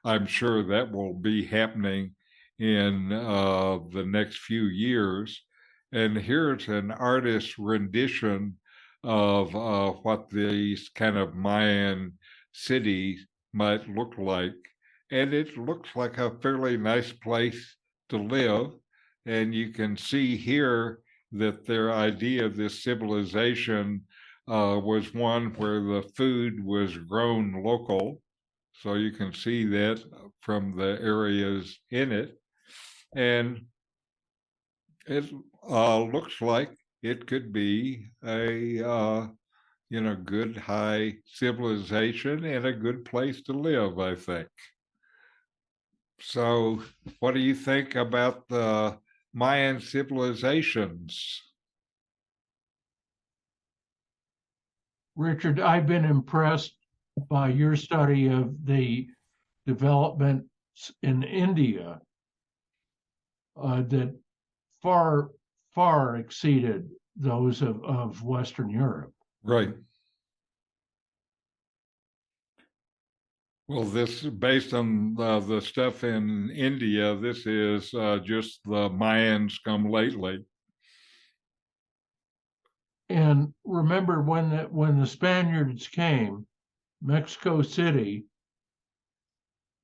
I'm sure that will be happening in the next few years. And here's an artist's rendition of what these kind of Mayan cities might look like. And it looks like a fairly nice place to live. And you can see here that their idea of this civilization was one where the food was grown local. So you can see that from the areas in it. And it looks like it could be a good high civilization and a good place to live, I think. So what do you think about the Mayan civilizations? Richard, I've been impressed by your study of the developments in India that far exceeded those of Western Europe. Right. Well, this based on the stuff in India, this is just the Mayans come lately. And remember, when the Spaniards came, Mexico City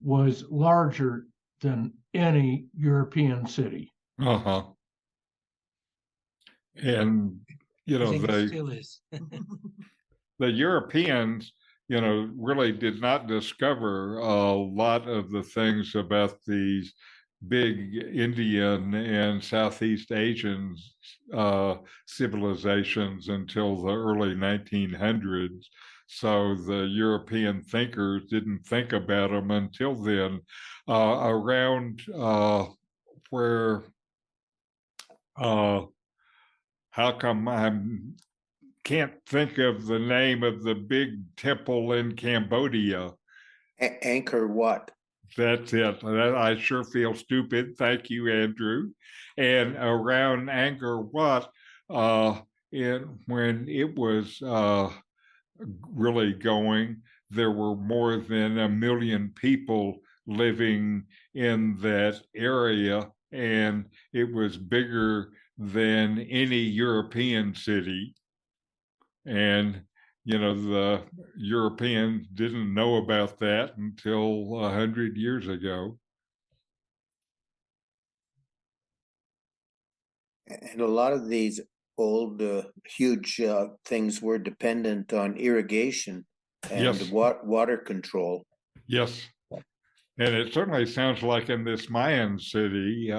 was larger than any European city. Uh-huh. And I think it still is. the Europeans, really did not discover a lot of the things about these big Indian and Southeast Asian civilizations until the early 1900s. So the European thinkers didn't think about them until then. Around where, how come I can't think of the name of the big temple in Cambodia? Angkor Wat. That's it. I sure feel stupid. Thank you, Andrew. And around Angkor Wat, when it was really going, there were more than 1 million people living in that area, and it was bigger than any European city. And the Europeans didn't know about that until 100 years ago. And a lot of these old, huge things were dependent on irrigation and Yes. water control. Yes. And it certainly sounds like in this Mayan city,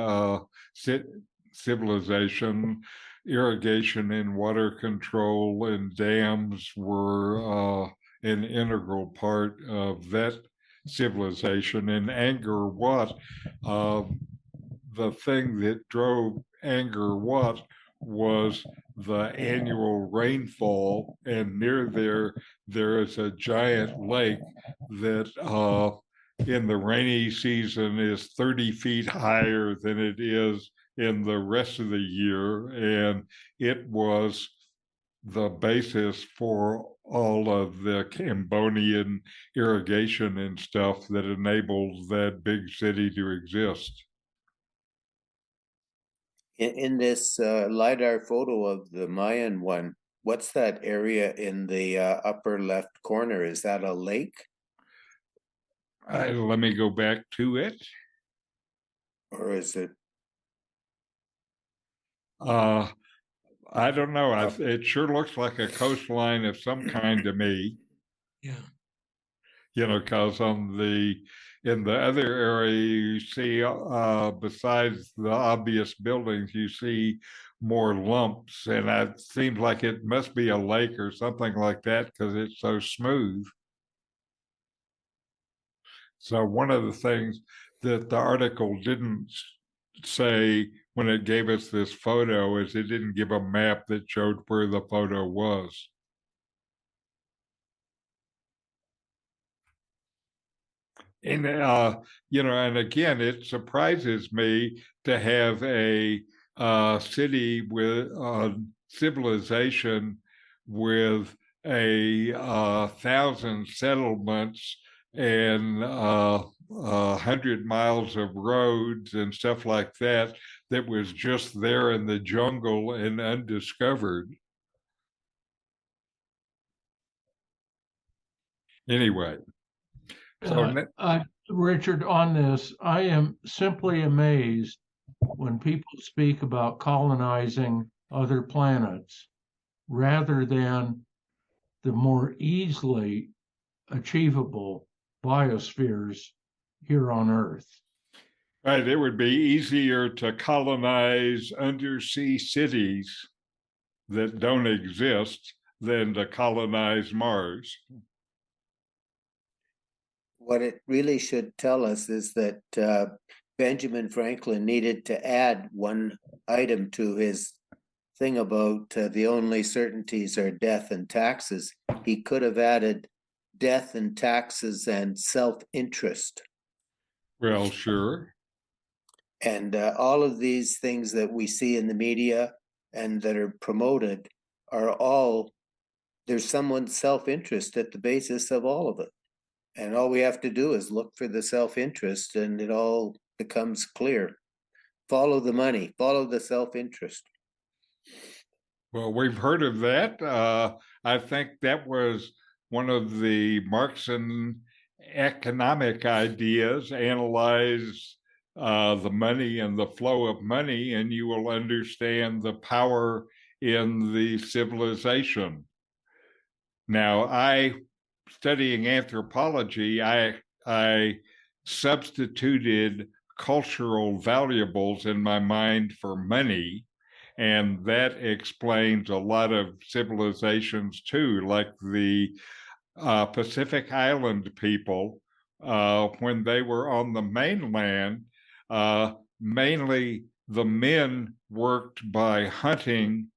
civilization, irrigation and water control and dams were an integral part of that civilization. And Angkor Wat, the thing that drove Angkor Wat was the annual rainfall, and near there is a giant lake that in the rainy season is 30 feet higher than it is in the rest of the year. And it was the basis for all of the Cambodian irrigation and stuff that enabled that big city to exist. In this LiDAR photo of the Mayan one, what's that area in the upper left corner? Is that a lake Let me go back to it. or is it? Uh, I don't know. It sure looks like a coastline of some kind to me. Yeah. Because in the other area you see, besides the obvious buildings, you see more lumps, and it seems like it must be a lake or something like that because it's so smooth. So one of the things that the article didn't say when it gave us this photo is it didn't give a map that showed where the photo was. And and again, it surprises me to have a city with civilization with a 1,000 settlements and 100 miles of roads and stuff like that that was just there in the jungle and undiscovered. Anyway, so Richard, on this, I am simply amazed when people speak about colonizing other planets rather than the more easily achievable biospheres here on Earth. right, it would be easier to colonize undersea cities that don't exist than to colonize Mars. What it really should tell us is that Benjamin Franklin needed to add one item to his thing about the only certainties are death and taxes. He could have added death and taxes and self-interest. Well, sure. And all of these things that we see in the media and that are promoted are all, there's someone's self-interest at the basis of all of it. And all we have to do is look for the self-interest and it all becomes clear. Follow the money, follow the self-interest. Well, we've heard of that. I think that was one of the Marxian economic ideas. Analyze the money and the flow of money, and you will understand the power in the civilization. Now, studying anthropology, I substituted cultural valuables in my mind for money, and that explains a lot of civilizations too, like the Pacific Island people. When they were on the mainland, mainly the men worked by hunting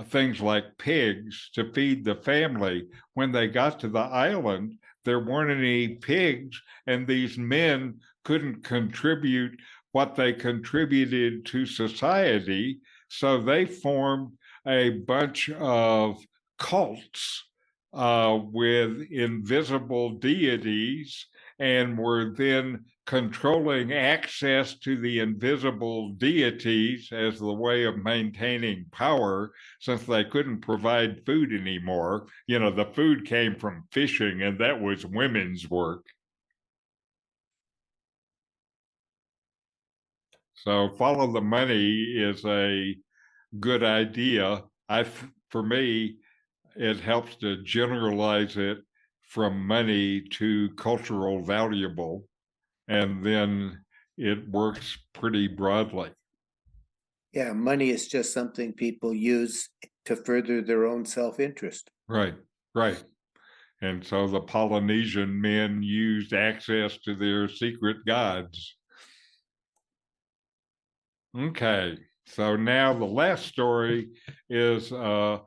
things like pigs to feed the family. When they got to the island, there weren't any pigs, and these men couldn't contribute what they contributed to society. So they formed a bunch of cults with invisible deities and were then controlling access to the invisible deities as the way of maintaining power, since they couldn't provide food anymore. The food came from fishing, and that was women's work. So follow the money is a good idea. For me, it helps to generalize it from money to cultural valuable, and then it works pretty broadly. Yeah, money is just something people use to further their own self-interest. Right, right. And so the Polynesian men used access to their secret gods. Okay, so now the last story is a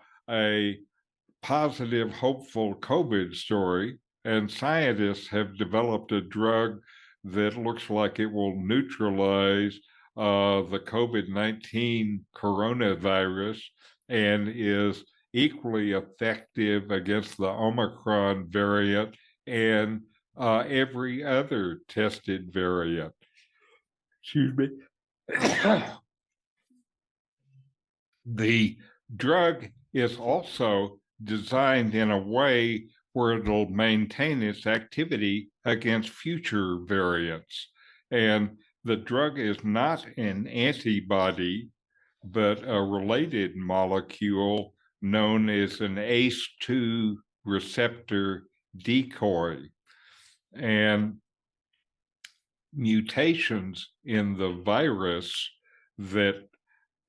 positive, hopeful COVID story, and scientists have developed a drug that looks like it will neutralize the COVID-19 coronavirus and is equally effective against the Omicron variant and every other tested variant. Excuse me. The drug is also designed in a way where it'll maintain its activity against future variants. And the drug is not an antibody, but a related molecule known as an ACE2 receptor decoy. And mutations in the virus that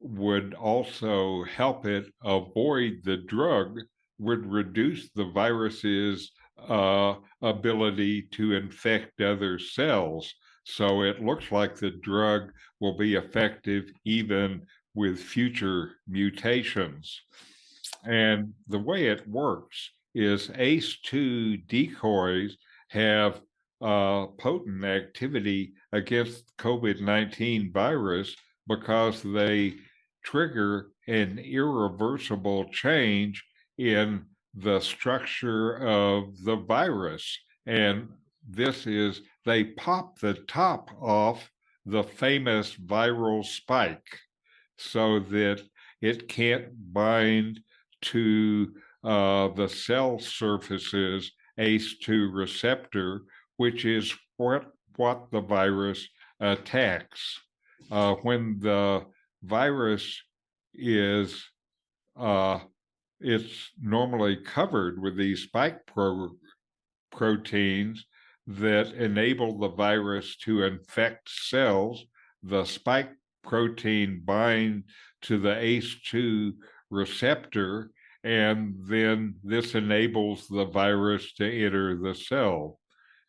would also help it avoid the drug would reduce the virus's ability to infect other cells. So it looks like the drug will be effective even with future mutations. And the way it works is ACE2 decoys have potent activity against COVID-19 virus because they trigger an irreversible change in the structure of the virus. And this is, they pop the top off the famous viral spike so that it can't bind to the cell surfaces ACE2 receptor, which is what the virus attacks. When the virus is it's normally covered with these spike proteins that enable the virus to infect cells. The spike protein bind to the ACE2 receptor, and then this enables the virus to enter the cell.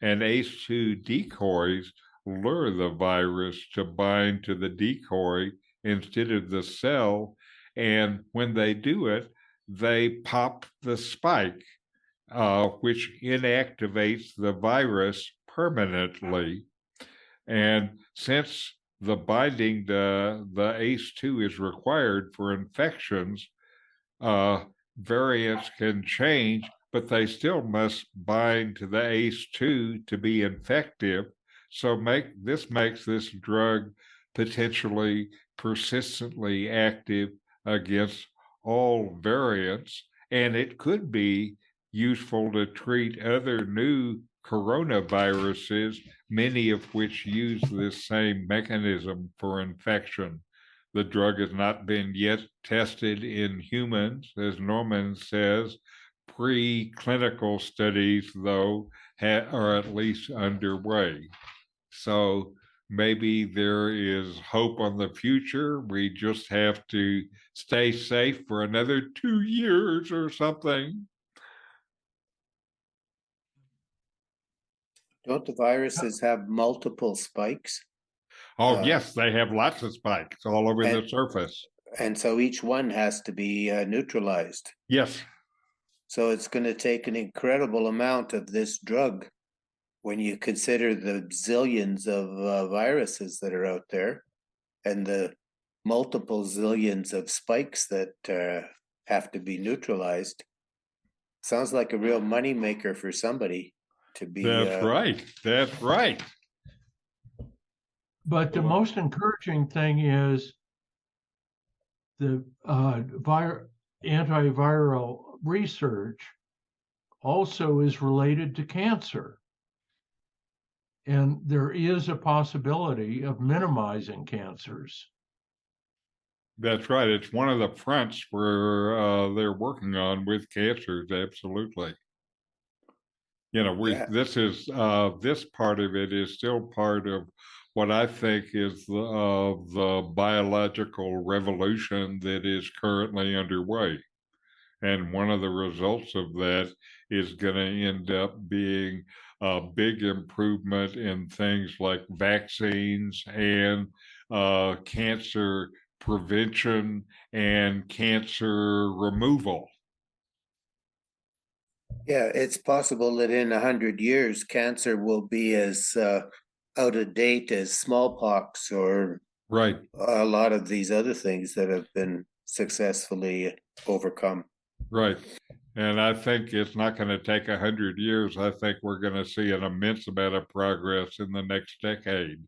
And ACE2 decoys lure the virus to bind to the decoy instead of the cell. And when they do it, they pop the spike, which inactivates the virus permanently. And since the binding to the ACE2 is required for infections, variants can change, but they still must bind to the ACE2 to be effective. So this makes this drug potentially persistently active against all variants, and it could be useful to treat other new coronaviruses, many of which use this same mechanism for infection. The drug has not been yet tested in humans, as Norman says. Preclinical studies, though, are at least underway. So maybe there is hope on the future. We just have to stay safe for another 2 years or something. Don't the viruses have multiple spikes? Oh, yes, they have lots of spikes all over the surface. And so each one has to be neutralized. Yes. So it's going to take an incredible amount of this drug when you consider the zillions of viruses that are out there and the multiple zillions of spikes that have to be neutralized. Sounds like a real moneymaker for somebody to be. That's right. That's right. But the most encouraging thing is the antiviral research also is related to cancer. And there is a possibility of minimizing cancers. That's right. It's one of the fronts where they're working on with cancers. Absolutely. You know, this part of it is still part of what I think is the biological revolution that is currently underway. And one of the results of that is going to end up being a big improvement in things like vaccines and cancer prevention and cancer removal. Yeah, it's possible that in 100 years, cancer will be as out of date as smallpox or right. A lot of these other things that have been successfully overcome. Right. And I think it's not going to take 100 years. I think we're going to see an immense amount of progress in the next decade,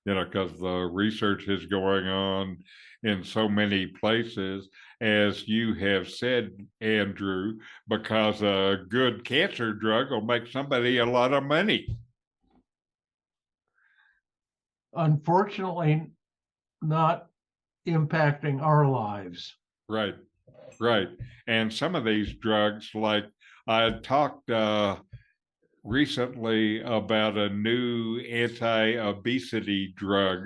you know, because the research is going on in so many places, as you have said, Andrew, because a good cancer drug will make somebody a lot of money. Unfortunately, not impacting our lives. Right, right. And some of these drugs, like I had talked recently about a new anti-obesity drug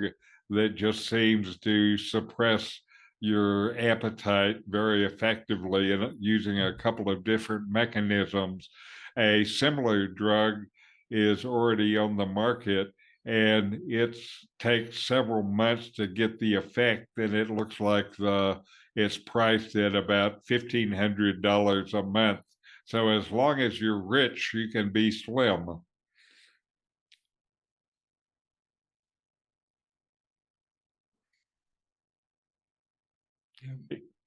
that just seems to suppress your appetite very effectively and using a couple of different mechanisms. A similar drug is already on the market and it takes several months to get the effect, and it looks like it's priced at about $1,500 a month. So as long as you're rich, you can be slim.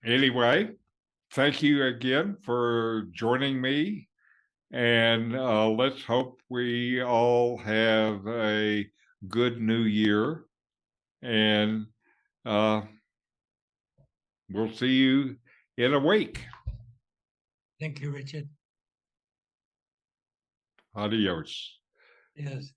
Anyway, thank you again for joining me. And let's hope we all have a good new year. And uh, we'll see you in a week. Thank you, Richard. Adios. Yes.